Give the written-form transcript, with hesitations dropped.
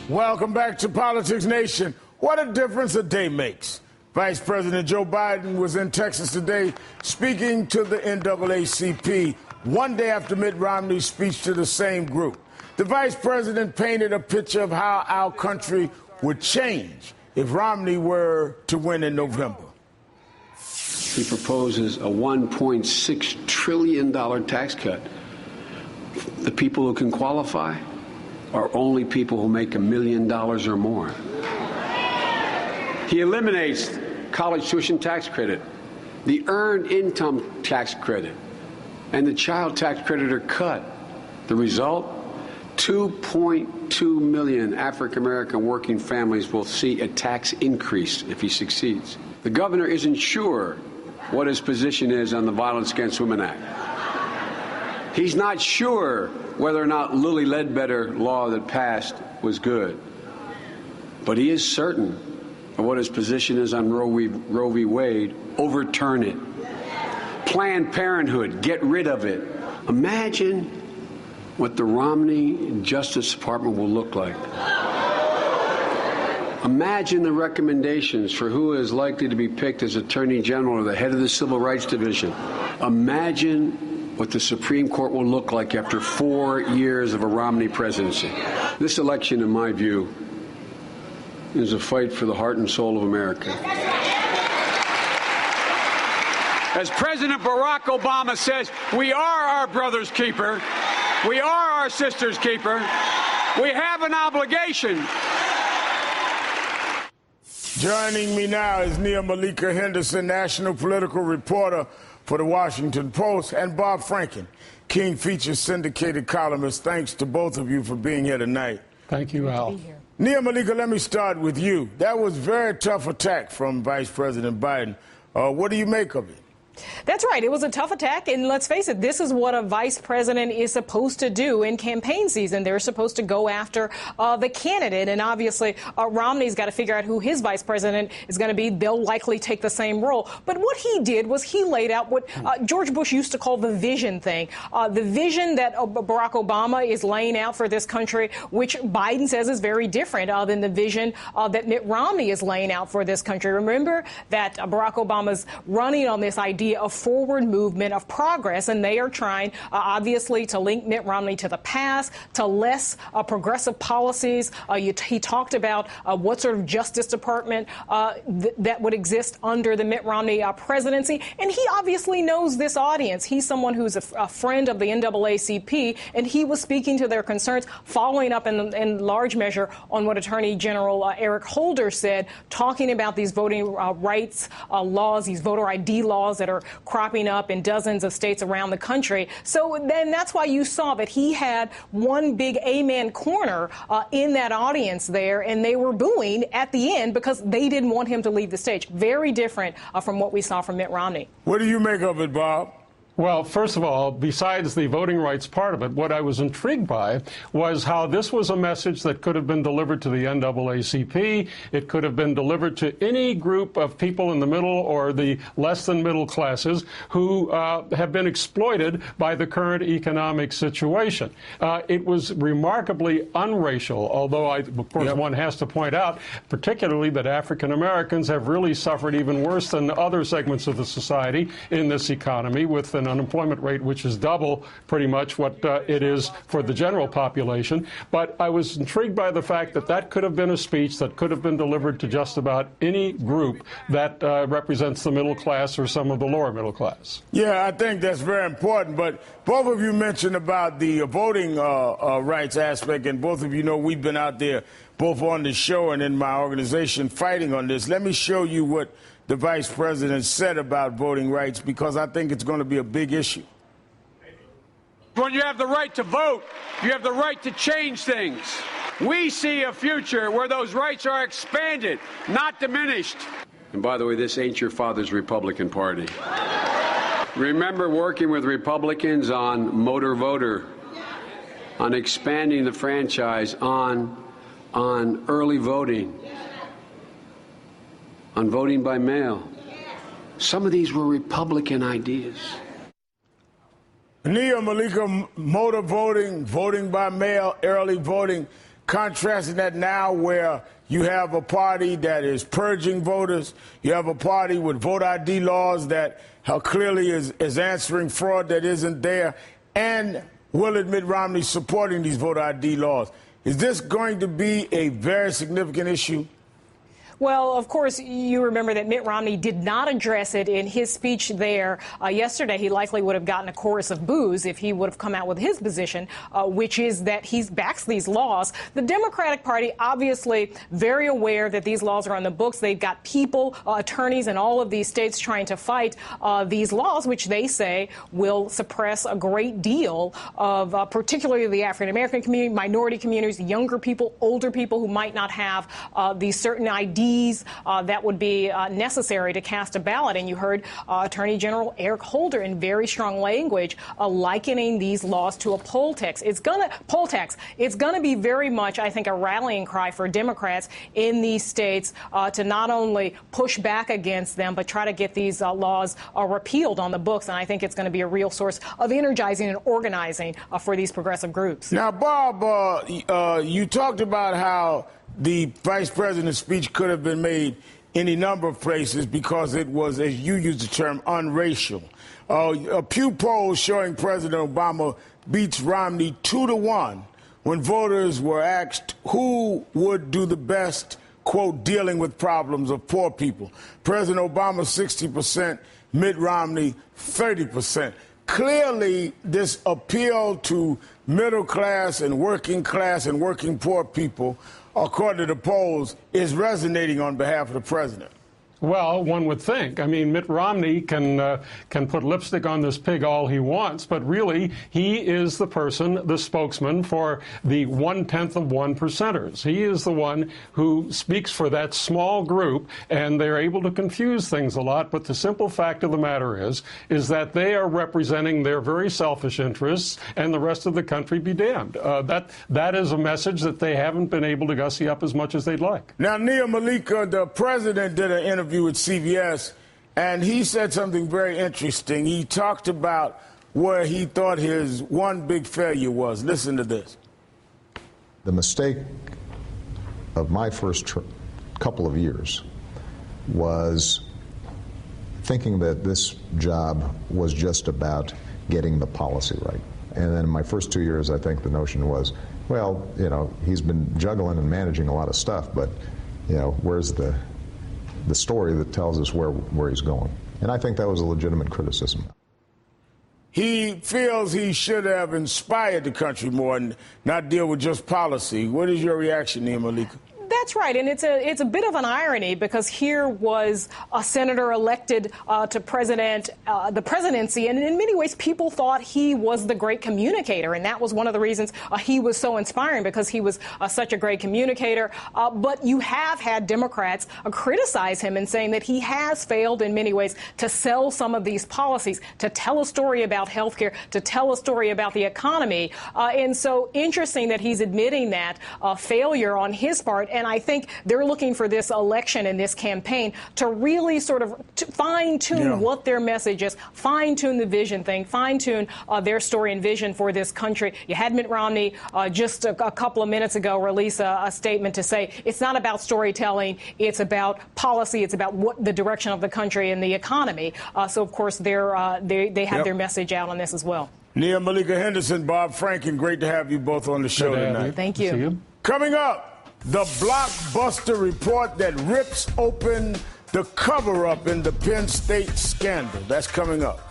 Welcome back to Politics Nation. What a difference a day makes. Vice President Joe Biden was in Texas today speaking to the NAACP one day after Mitt Romney's speech to the same group. The vice president painted a picture of how our country would change if Romney were to win in November. He proposes a $1.6 trillion tax cut. The people who can qualify are only people who make $1 million or more. He eliminates college tuition tax credit, the earned income tax credit, and the child tax credit are cut. The result? 2.2 million African-American working families will see a tax increase if he succeeds. The governor isn't sure what his position is on the Violence Against Women Act. He's not sure whether or not Lilly Ledbetter law that passed was good. But he is certain of what his position is on Roe v. Wade. Overturn it. Planned Parenthood, get rid of it. Imagine what the Romney Justice Department will look like. Imagine the recommendations for who is likely to be picked as Attorney General or the head of the Civil Rights Division. Imagine what the Supreme Court will look like after 4 years of a Romney presidency. This election, in my view, is a fight for the heart and soul of America. As President Barack Obama says, we are our brother's keeper. We are our sister's keeper. We have an obligation. Joining me now is Nia Malika Henderson, national political reporter for the Washington Post, and Bob Franken, King Features syndicated columnist. Thanks to both of you for being here tonight. Thank you, Al. Nia Malika, let me start with you. That was a very tough attack from Vice President Biden. What do you make of it? That's right. It was a tough attack. And let's face it, this is what a vice president is supposed to do in campaign season. They're supposed to go after the candidate. And obviously, Romney's got to figure out who his vice president is going to be. They'll likely take the same role. But what he did was he laid out what George Bush used to call the vision thing. The vision that Barack Obama is laying out for this country, which Biden says is very different than the vision that Mitt Romney is laying out for this country. Remember that Barack Obama's running on this idea of forward movement, of progress, and they are trying, obviously, to link Mitt Romney to the past, to less progressive policies. He talked about what sort of Justice Department that would exist under the Mitt Romney presidency, and he obviously knows this audience. He's someone who's a friend of the NAACP, and he was speaking to their concerns, following up in large measure on what Attorney General Eric Holder said, talking about these voting rights laws, these voter ID laws that are cropping up in dozens of states around the country. So then that's why you saw that he had one big amen corner in that audience there, and they were booing at the end because they didn't want him to leave the stage. Very different from what we saw from Mitt Romney. What do you make of it, Bob? Well, first of all, besides the voting rights part of it, what I was intrigued by was how this was a message that could have been delivered to the NAACP. It could have been delivered to any group of people in the middle or the less than middle classes who have been exploited by the current economic situation. It was remarkably unracial, although, of course, one has to point out, particularly that African Americans have really suffered even worse than other segments of the society in this economy, with an unemployment rate which is double pretty much what it is for the general population. But I was intrigued by the fact that that could have been a speech that could have been delivered to just about any group that represents the middle class or some of the lower middle class. Yeah, I think that's very important. But both of you mentioned about the voting rights aspect, and both of you know we've been out there both on the show and in my organization fighting on this. Let me show you what the vice president said about voting rights, because I think it's going to be a big issue. When you have the right to vote, you have the right to change things. We see a future where those rights are expanded, not diminished. And by the way, this ain't your father's Republican Party. Remember working with Republicans on motor voter, on expanding the franchise, on early voting, on voting by mail. Some of these were Republican ideas. Nia Malika, motor voting, voting by mail, early voting, contrasting that now where you have a party that is purging voters, you have a party with voter ID laws that clearly is answering fraud that isn't there, and will admit Romney supporting these voter ID laws. Is this going to be a very significant issue? Well, of course, you remember that Mitt Romney did not address it in his speech there yesterday. He likely would have gotten a chorus of boos if he would have come out with his position, which is that he backs these laws. The Democratic Party, obviously very aware that these laws are on the books. They've got people, attorneys in all of these states trying to fight these laws, which they say will suppress a great deal of particularly the African-American community, minority communities, younger people, older people who might not have these certain IDs that would be necessary to cast a ballot. And you heard Attorney General Eric Holder in very strong language likening these laws to a poll tax. It's going to be very much, I think, a rallying cry for Democrats in these states to not only push back against them, but try to get these laws repealed on the books. And I think it's going to be a real source of energizing and organizing for these progressive groups. Now, Bob, you talked about how the vice president's speech could have been made any number of places because it was, as you used the term, unracial. A Pew poll showing President Obama beats Romney 2-1 when voters were asked who would do the best, quote, dealing with problems of poor people. President Obama, 60%, Mitt Romney, 30%. Clearly, this appeal to middle class and working poor people, according to the polls, is resonating on behalf of the president. Well, one would think. I mean, Mitt Romney can put lipstick on this pig all he wants, but really he is the person, the spokesman for the 1/10% He is the one who speaks for that small group, and they're able to confuse things a lot. But the simple fact of the matter is that they are representing their very selfish interests, and the rest of the country be damned. That is a message that they haven't been able to gussy up as much as they'd like. Now, Nia Malika, the president did an interview with CBS, and he said something very interesting. He talked about where he thought his one big failure was. Listen to this. The mistake of my first couple of years was thinking that this job was just about getting the policy right. And then in my first 2 years, I think the notion was, well, you know, he's been juggling and managing a lot of stuff, but, you know, where's the story that tells us where he's going? And I think that was a legitimate criticism. He feels he should have inspired the country more and not deal with just policy. What is your reaction, Nia Malika? That's right, and it's a bit of an irony because here was a senator elected to the presidency, and in many ways people thought he was the great communicator, and that was one of the reasons he was so inspiring, because he was such a great communicator. But you have had Democrats criticize him and saying that he has failed in many ways to sell some of these policies, to tell a story about health care, to tell a story about the economy. And so interesting that he's admitting that failure on his part. And I think they're looking for this election and this campaign to really sort of fine-tune what their message is, fine-tune the vision thing, fine-tune their story and vision for this country. You had Mitt Romney just a couple of minutes ago release a statement to say it's not about storytelling, it's about policy, it's about what the direction of the country and the economy. So, of course, they have their message out on this as well. Nia Malika Henderson, Bob Franken, great to have you both on the show tonight. Thank you. See you. Coming up, the blockbuster report that rips open the cover-up in the Penn State scandal. That's coming up.